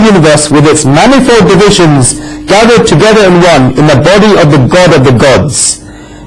universe with its manifold divisions gathered together in one in the body of the God of the gods.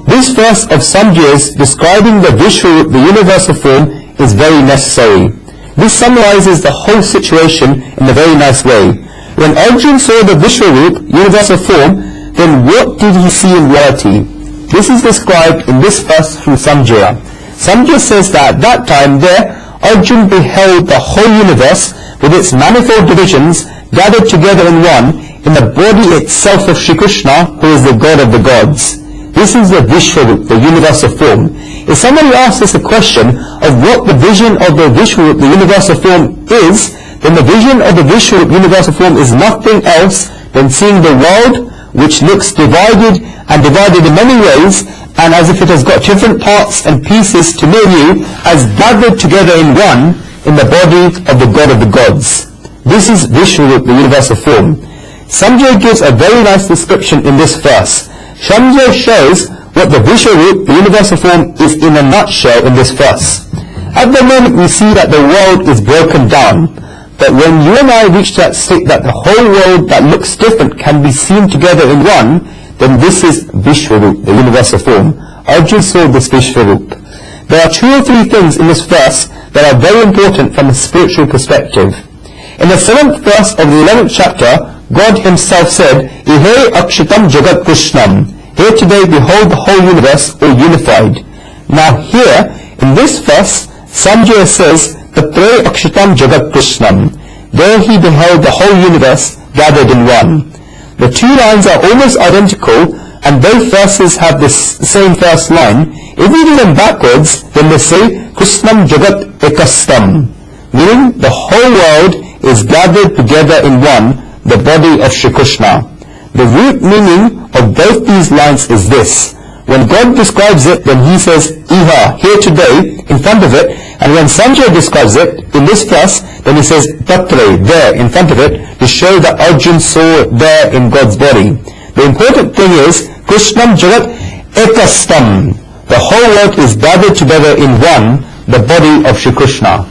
This verse of Sanjay's describing the Vishwarup, the universal form, is very necessary. This summarizes the whole situation in a very nice way. When Arjuna saw the Vishwarup, universal form, then what did he see in reality? This is described in this verse through Sanjaya. Sanjaya says that at that time there, Arjuna beheld the whole universe with its manifold divisions gathered together in one in the body itself of Shri Krishna, who is the God of the gods. This is the Vishwarup, the universal form. If somebody asks us a question of what the vision of the Vishwarup, the universal form is, then the vision of the Vishwarup, universal form, is nothing else than seeing the world which looks divided and divided in many ways, and as if it has got different parts and pieces to know you, as gathered together in one in the body of the God of the gods. This is Vishwarup, the universal form. Sanjaya gives a very nice description in this verse. Sanjaya shows what the Vishwarup, the universal form, is in a nutshell in this verse. At the moment we see that the world is broken down, but when you and I reach that state that the whole world that looks different can be seen together in one, then this is Vishwarup, the universal form. Arjuna saw this Vishwarup. There are 2 or 3 things in this verse that are very important from a spiritual perspective. In the 7th verse of the 11th chapter, God himself said, Ihe akshitam jagat krishnam. Here today behold the whole universe, all unified. Now here, in this verse, Sanjaya says, Tatre akshitam jagat krishnam. There he beheld the whole universe gathered in one. The 2 lines are almost identical, and both verses have this same first line. If we do them backwards, then they say, Krishnam jagat ekastam, meaning the whole world is gathered together in one, the body of Shri Krishna. The root meaning of both these lines is this. When God describes it, then he says, Iha, here today, in front of it, and when Sanjaya describes it, in this verse, then he says, Tatre, there, in front of it, to show that Arjuna saw there in God's body. The important thing is, Krishnam jagat ekastam. The whole world is gathered together in one, the body of Shri Krishna.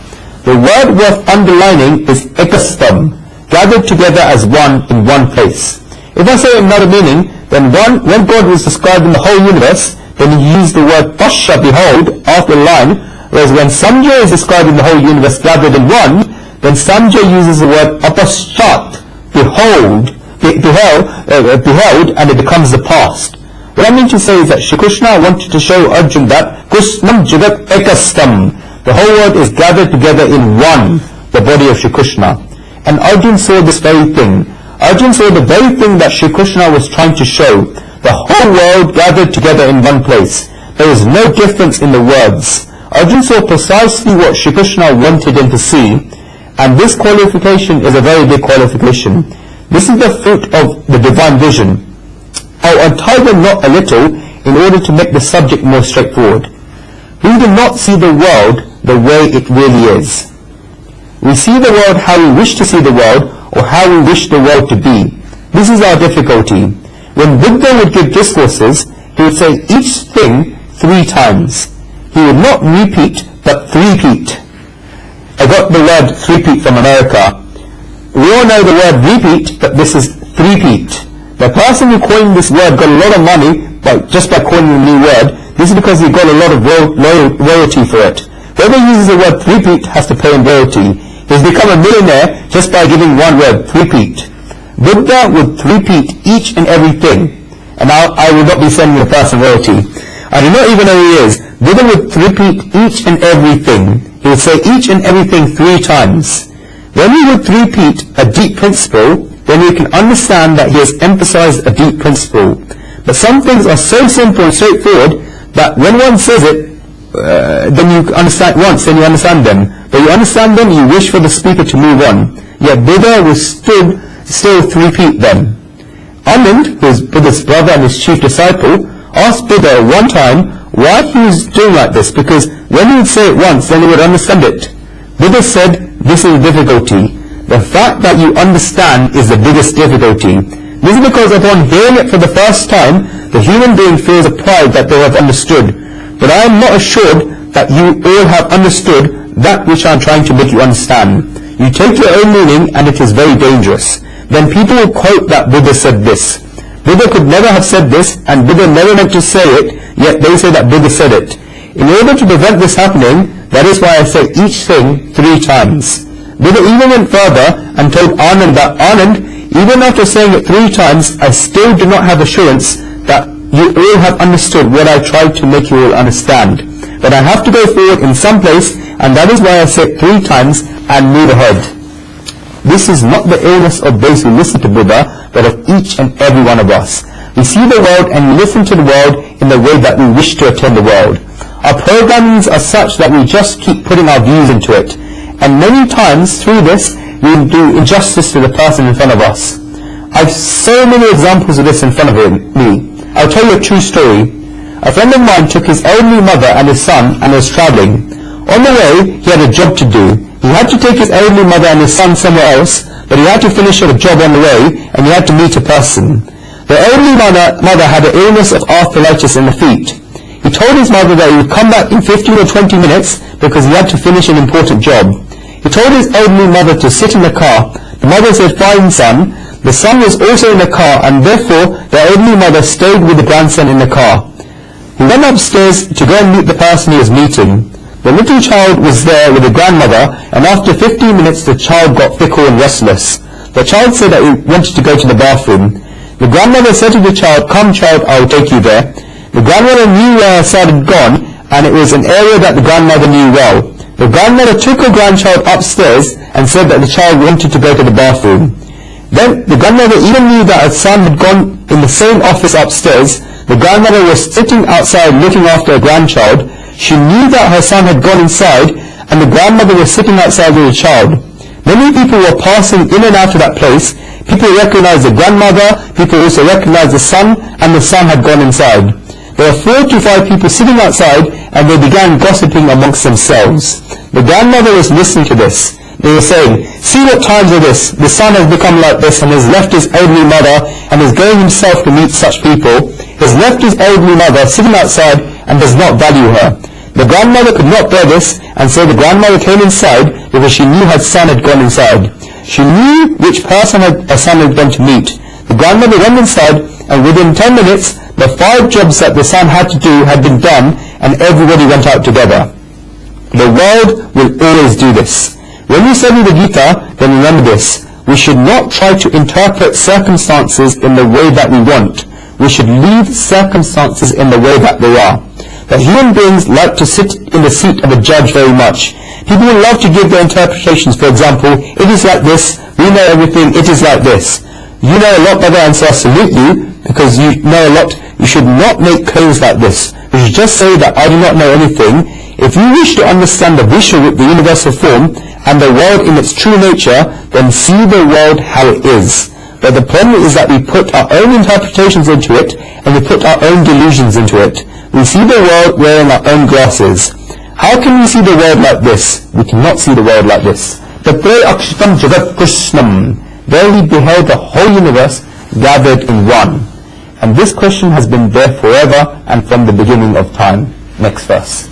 The word worth underlining is ekastam, gathered together as one in one place. If I say another meaning, then when God was describing the whole universe, then he used the word pasha, behold, after the line, whereas when Sanjaya is describing the whole universe gathered in one, then Sanjaya uses the word apaschat, beheld, and it becomes the past. What I mean to say is that Shri Krishna wanted to show Arjuna that Krishnam jagat ekastam, the whole world is gathered together in one, the body of Shri Krishna. And Arjuna saw this very thing. Arjuna saw the very thing that Shri Krishna was trying to show, the whole world gathered together in one place. There is no difference in the words. Arjuna saw precisely what Shri Krishna wanted him to see, and this qualification is a very big qualification. This is the fruit of the divine vision. I'll untie the knot a little in order to make the subject more straightforward. We do not see the world the way it really is. We see the world how we wish to see the world, or how we wish the world to be. This is our difficulty. When Buddha would give discourses, he would say each thing 3 times. He would not repeat, but three-peat. I got the word three-peat from America. We all know the word repeat, but this is three-peat. The person who coined this word got a lot of money just by coining a new word. This is because he got a lot of royalty for it. Whoever uses the word three-peat has to pay him royalty. He's become a millionaire just by giving one word, three-peat. Buddha would three-peat each and everything. And I will not be sending the person royalty. I do not even know who he is. Buddha would three-peat each and everything. He would say each and everything 3 times. When he would three-peat a deep principle, then you can understand that he has emphasized a deep principle. But some things are so simple and straightforward that when one says it, then you understand once, then you understand them. But you understand them, you wish for the speaker to move on. Yet Buddha was still three-peat them. Anand, who is Buddha's brother and his chief disciple, asked Buddha one time why he was doing like this, because when he would say it once, then he would understand it. Buddha said, this is the difficulty. The fact that you understand is the biggest difficulty. This is because upon hearing it for the first time, the human being feels a pride that they have understood. But I am not assured that you all have understood that which I am trying to make you understand. You take your own meaning and it is very dangerous. Then people will quote that Buddha said this. Buddha could never have said this, and Buddha never meant to say it, yet they say that Buddha said it. In order to prevent this happening, that is why I say each thing 3 times. Buddha even went further and told Anand that, Anand, even after saying it 3 times, I still do not have assurance that you all have understood what I tried to make you all understand. But I have to go forward in some place, and that is why I say it 3 times and move ahead. This is not the illness of those who listen to Buddha, but of each and every one of us. We see the world and we listen to the world in the way that we wish to attend the world. Our programmings are such that we just keep putting our views into it. And many times through this, we do injustice to the person in front of us. I have so many examples of this in front of me. I'll tell you a true story. A friend of mine took his elderly mother and his son and was travelling. On the way, he had a job to do. He had to take his elderly mother and his son somewhere else, but he had to finish a job on the way, and he had to meet a person. The elderly mother had an illness of arthritis in the feet. He told his mother that he would come back in 15 or 20 minutes because he had to finish an important job. He told his elderly mother to sit in the car. The mother said, fine son. The son was also in the car, and therefore the elderly mother stayed with the grandson in the car. He went upstairs to go and meet the person he was meeting. The little child was there with the grandmother, and after 15 minutes the child got fickle and restless. The child said that he wanted to go to the bathroom. The grandmother said to the child, come child, I will take you there. The grandmother knew where her son had gone, and it was an area that the grandmother knew well. The grandmother took her grandchild upstairs and said that the child wanted to go to the bathroom. Then the grandmother even knew that her son had gone in the same office upstairs. The grandmother was sitting outside looking after her grandchild. She knew that her son had gone inside, and the grandmother was sitting outside with the child. Many people were passing in and out of that place. People recognized the grandmother, people also recognized the son, and the son had gone inside. There were 4 to 5 people sitting outside, and they began gossiping amongst themselves. The grandmother was listening to this. They were saying, see what times are this? The son has become like this and has left his elderly mother and is going himself to meet such people. He has left his elderly mother sitting outside and does not value her. The grandmother could not bear this, and so the grandmother came inside because she knew her son had gone inside. She knew which person her son had gone to meet. The grandmother went inside, and within 10 minutes, the 5 jobs that the son had to do had been done, and everybody went out together. The world will always do this. When we study the Gita, then remember this. We should not try to interpret circumstances in the way that we want. We should leave circumstances in the way that they are. That human beings like to sit in the seat of a judge very much. People will love to give their interpretations. For example, it is like this, we know everything, it is like this. You know a lot, brother, and so I salute you, because you know a lot. You should not make claims like this. You should just say that I do not know anything. If you wish to understand the Vishnu, the universal form, and the world in its true nature, then see the world how it is. But the problem is that we put our own interpretations into it, and we put our own delusions into it. We see the world wearing our own glasses. How can we see the world like this? We cannot see the world like this. Tatre akshitam jagat krishnam. There he beheld the whole universe gathered in one. And this question has been there forever and from the beginning of time. Next verse.